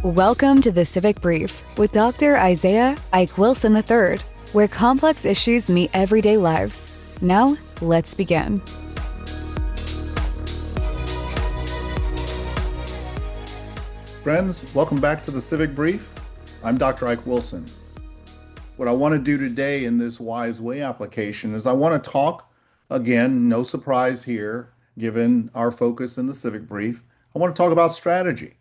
Welcome to the Civic Brief with Dr. Isaiah Ike Wilson III, where complex issues meet everyday lives. Now, let's begin. Friends, welcome back to the Civic Brief. I'm Dr. Ike Wilson. What I want to do today in this WiSE application is I want to talk, again, no surprise here, given our focus in the Civic Brief, I want to talk about strategy.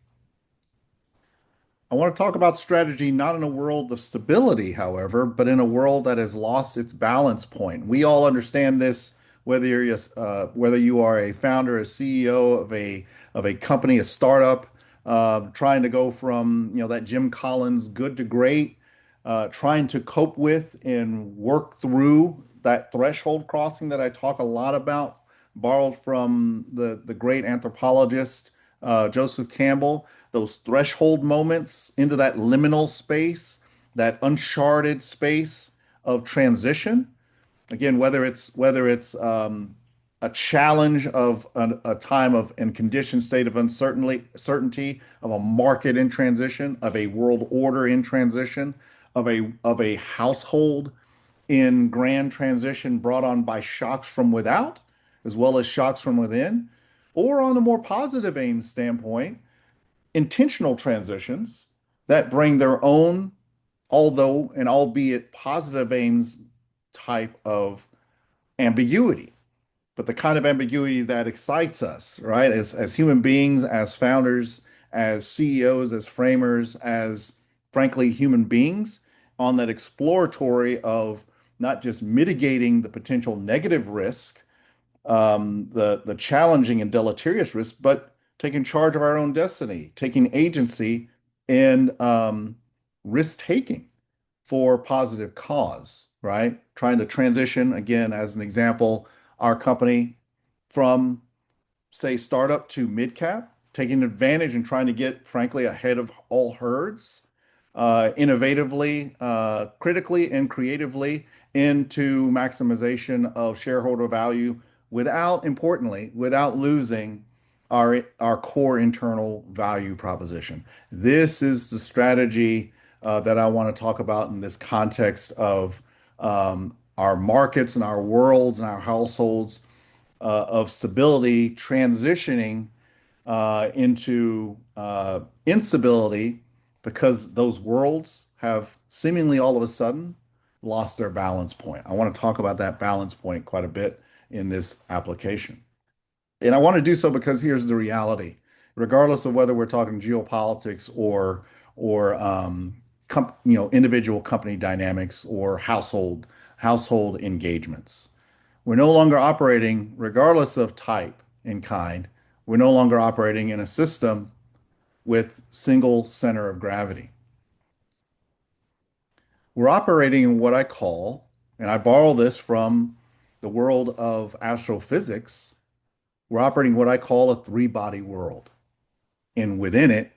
I want to talk about strategy not in a world of stability, however, but in a world that has lost its balance point. We all understand this, whether you are a founder, a CEO of a company, a startup, trying to go from that Jim Collins good to great, trying to cope with and work through that threshold crossing that I talk a lot about, borrowed from the great anthropologist Joseph Campbell. Those threshold moments into that liminal space, that uncharted space of transition. Again, whether it's a challenge of a time of and conditioned state of certainty of a market in transition, of a world order in transition, of a household in grand transition brought on by shocks from without, as well as shocks from within, or on a more positive aim standpoint, intentional transitions that bring their own, although and albeit positive aims type of ambiguity, but the kind of ambiguity that excites us, right? As human beings, as founders, as CEOs, as framers, as frankly human beings on that exploratory of not just mitigating the potential negative risk, the challenging and deleterious risk, but taking charge of our own destiny, taking agency and risk taking for positive cause, right? Trying to transition, again, as an example, our company from, say, startup to mid cap, taking advantage and trying to get, frankly, ahead of all herds, innovatively, critically, and creatively into maximization of shareholder value importantly, without losing our core internal value proposition. This is the strategy that I want to talk about in this context of our markets and our worlds and our households of stability transitioning into instability because those worlds have seemingly all of a sudden lost their balance point. I want to talk about that balance point quite a bit in this application. And I want to do so because here's the reality. Regardless of whether we're talking geopolitics or individual company dynamics or household engagements, we're no longer operating, regardless of type and kind, we're no longer operating in a system with single center of gravity. We're operating in what I call, and I borrow this from the world of astrophysics, we're operating what I call a three-body world. And within it,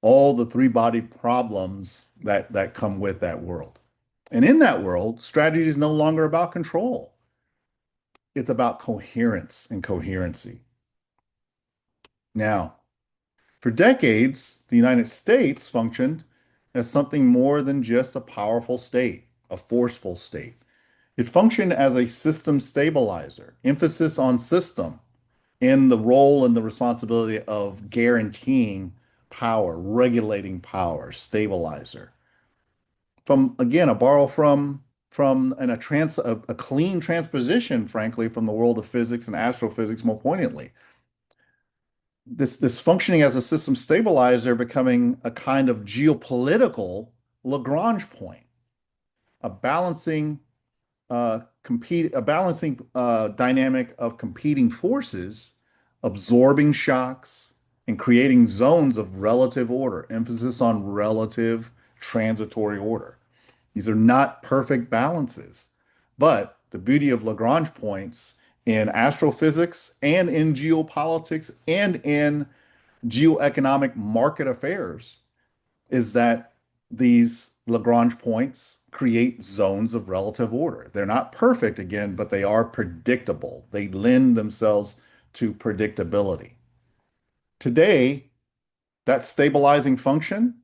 all the three-body problems that come with that world. And in that world, strategy is no longer about control. It's about coherence and coherency. Now, for decades, the United States functioned as something more than just a powerful state, a forceful state. It functioned as a system stabilizer, emphasis on system, in the role and the responsibility of guaranteeing power, regulating power, stabilizer. From again, a borrow from and a clean transposition, frankly, from the world of physics and astrophysics more poignantly. This functioning as a system stabilizer becoming a kind of geopolitical Lagrange point, a balancing dynamic of competing forces, absorbing shocks and creating zones of relative order, emphasis on relative transitory order. These are not perfect balances, but the beauty of Lagrange points in astrophysics and in geopolitics and in geoeconomic market affairs is that these Lagrange points create zones of relative order. They're not perfect again, but they are predictable. They lend themselves to predictability. Today, That stabilizing function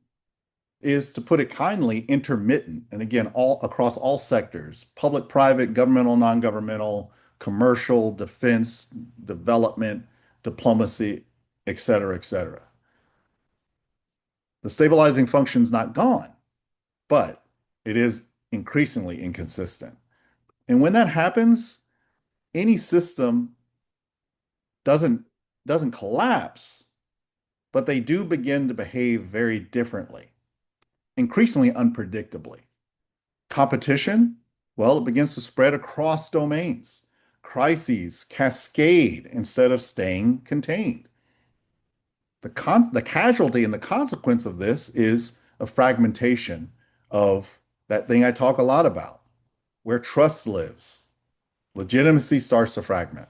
is, to put it kindly, intermittent. And again, all across all sectors, public, private, governmental, non-governmental, commercial, defense, development, diplomacy, et cetera, et cetera. The stabilizing function is not gone, but it is increasingly inconsistent. And when that happens, any system doesn't doesn't collapse, but they do begin to behave very differently, increasingly unpredictably. Competition, well, it begins to spread across domains. Crises cascade instead of staying contained. The casualty and the consequence of this is a fragmentation of that thing I talk a lot about, where trust lives. Legitimacy starts to fragment.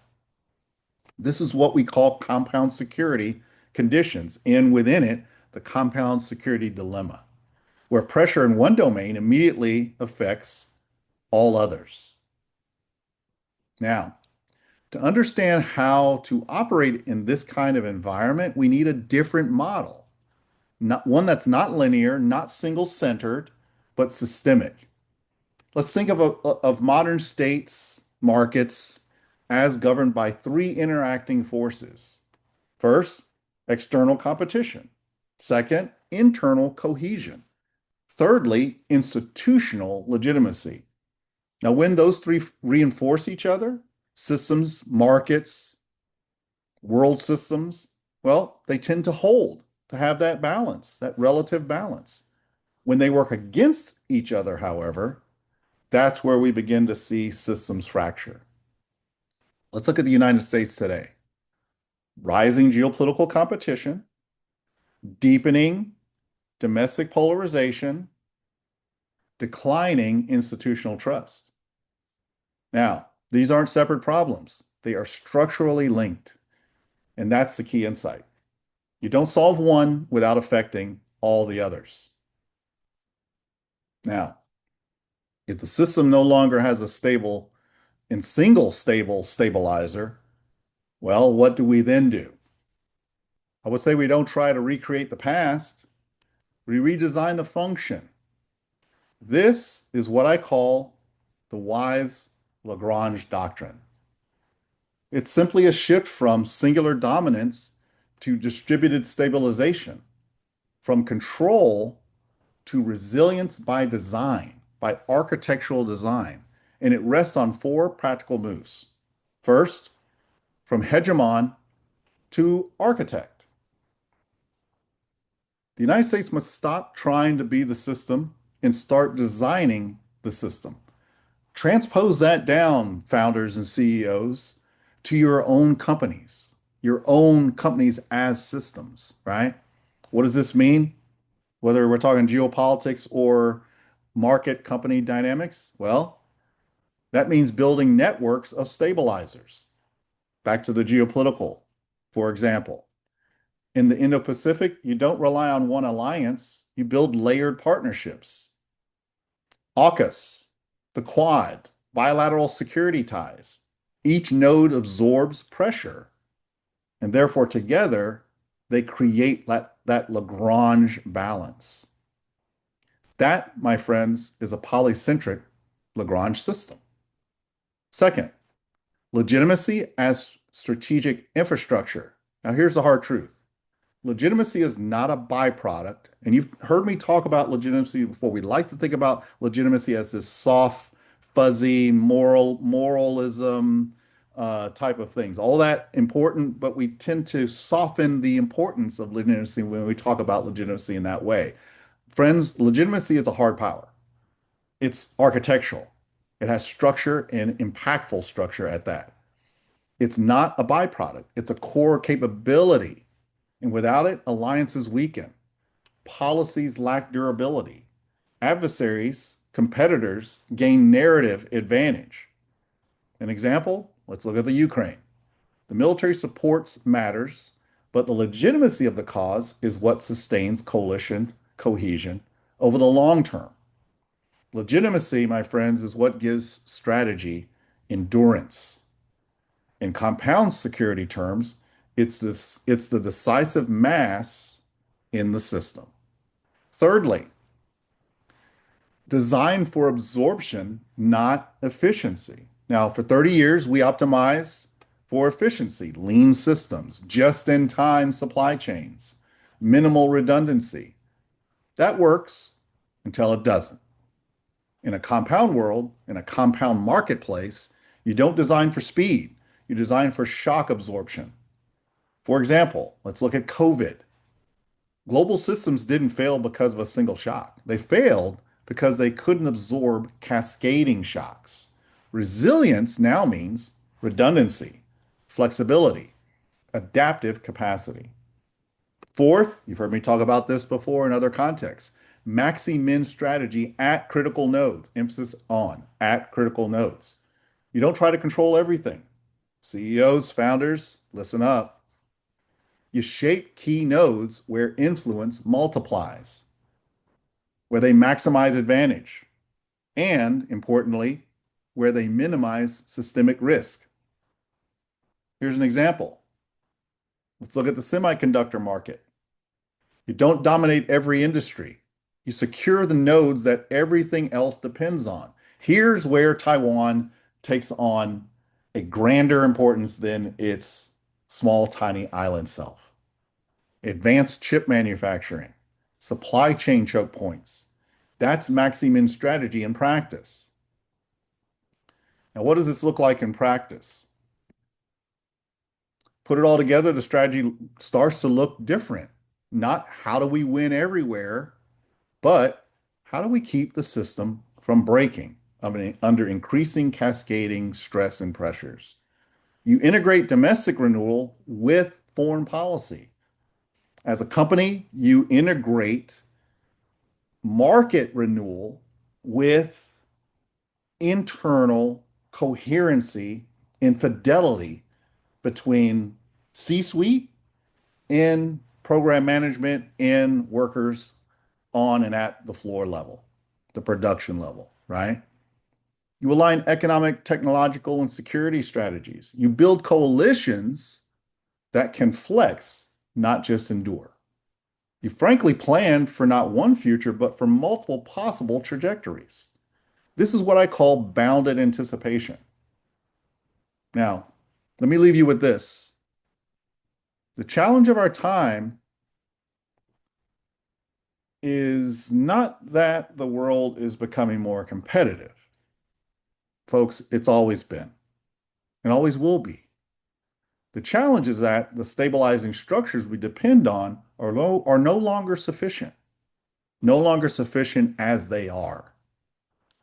This is what we call compound security conditions, and within it, the compound security dilemma, where pressure in one domain immediately affects all others. Now, to understand how to operate in this kind of environment, we need a different model, not one that's not linear, not single-centered, but systemic. Let's think of modern states, markets, as governed by three interacting forces. First, external competition. Second, internal cohesion. Thirdly, institutional legitimacy. Now, when those three reinforce each other, systems, markets, world systems, well, they tend to hold, to have that balance, that relative balance. When they work against each other, however, that's where we begin to see systems fracture. Let's look at the United States today. Rising geopolitical competition, deepening domestic polarization, declining institutional trust. Now, these aren't separate problems. They are structurally linked. And that's the key insight. You don't solve one without affecting all the others. Now, if the system no longer has a stable and single stable stabilizer, well, what do we then do? I would say we don't try to recreate the past. We redesign the function. This is what I call the WiSE Lagrange Doctrine. It's simply a shift from singular dominance to distributed stabilization, from control to resilience by design, by architectural design. And it rests on four practical moves. First, from hegemon to architect. The United States must stop trying to be the system and start designing the system. Transpose that down, founders and CEOs, to your own companies as systems, right? What does this mean? Whether we're talking geopolitics or market company dynamics, well, that means building networks of stabilizers. Back to the geopolitical, for example. In the Indo-Pacific, you don't rely on one alliance, you build layered partnerships. AUKUS, the Quad, bilateral security ties. Each node absorbs pressure, and therefore together they create that Lagrange balance. That, my friends, is a polycentric Lagrange system. Second, legitimacy as strategic infrastructure. Now, here's the hard truth. Legitimacy is not a byproduct. And you've heard me talk about legitimacy before. We like to think about legitimacy as this soft, fuzzy, moralism type of things. All that important, but we tend to soften the importance of legitimacy when we talk about legitimacy in that way. Friends, legitimacy is a hard power. It's architectural. It has structure and impactful structure at that. It's not a byproduct. It's a core capability. And without it, alliances weaken. Policies lack durability. Adversaries, competitors gain narrative advantage. An example, let's look at the Ukraine. The military supports matters, but the legitimacy of the cause is what sustains coalition cohesion over the long term. Legitimacy, my friends, is what gives strategy endurance. In compound security terms, it's the decisive mass in the system. Thirdly, design for absorption, not efficiency. Now, for 30 years, we optimized for efficiency, lean systems, just-in-time supply chains, minimal redundancy. That works until it doesn't. In a compound world, in a compound marketplace, you don't design for speed. You design for shock absorption. For example, let's look at COVID. Global systems didn't fail because of a single shock. They failed because they couldn't absorb cascading shocks. Resilience now means redundancy, flexibility, adaptive capacity. Fourth, you've heard me talk about this before in other contexts, maxi-min strategy at critical nodes, emphasis on at critical nodes. You don't try to control everything. CEOs, founders, listen up. You shape key nodes where influence multiplies, where they maximize advantage, and importantly, where they minimize systemic risk. Here's an example. Let's look at the semiconductor market. You don't dominate every industry. You secure the nodes that everything else depends on. Here's where Taiwan takes on a grander importance than its small, tiny island self. Advanced chip manufacturing, supply chain choke points. That's maxi-min strategy in practice. Now, what does this look like in practice? Put it all together, the strategy starts to look different. Not how do we win everywhere, but how do we keep the system from breaking under increasing cascading stress and pressures? You integrate domestic renewal with foreign policy. As a company, you integrate market renewal with internal coherency and fidelity between C-suite and program management and workers on and at the floor level, the production level, right? You align economic, technological, and security strategies. You build coalitions that can flex, not just endure. You frankly plan for not one future, but for multiple possible trajectories. This is what I call bounded anticipation. Now, let me leave you with this. The challenge of our time is not that the world is becoming more competitive. Folks, it's always been and always will be. The challenge is that the stabilizing structures we depend on are no longer sufficient as they are.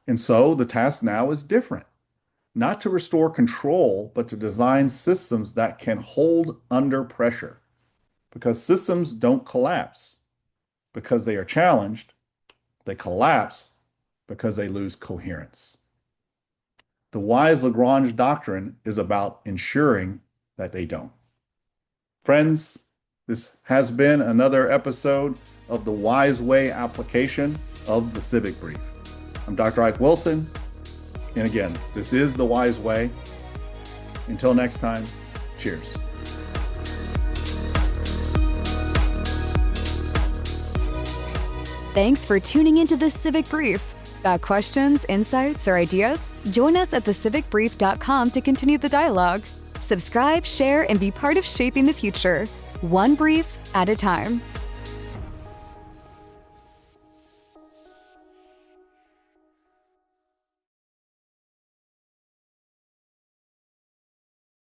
And so the task now is different, not to restore control, but to design systems that can hold under pressure, because systems don't collapse because they are challenged. They collapse because they lose coherence. The WiSE Lagrange Doctrine is about ensuring that they don't. Friends, this has been another episode of the WiSE application of the Civic Brief. I'm Dr. Ike Wilson, and again, this is the WiSE Way. Until next time, cheers. Thanks for tuning into the Civic Brief. Got questions, insights, or ideas? Join us at thecivicbrief.com to continue the dialogue. Subscribe, share, and be part of shaping the future, one brief at a time.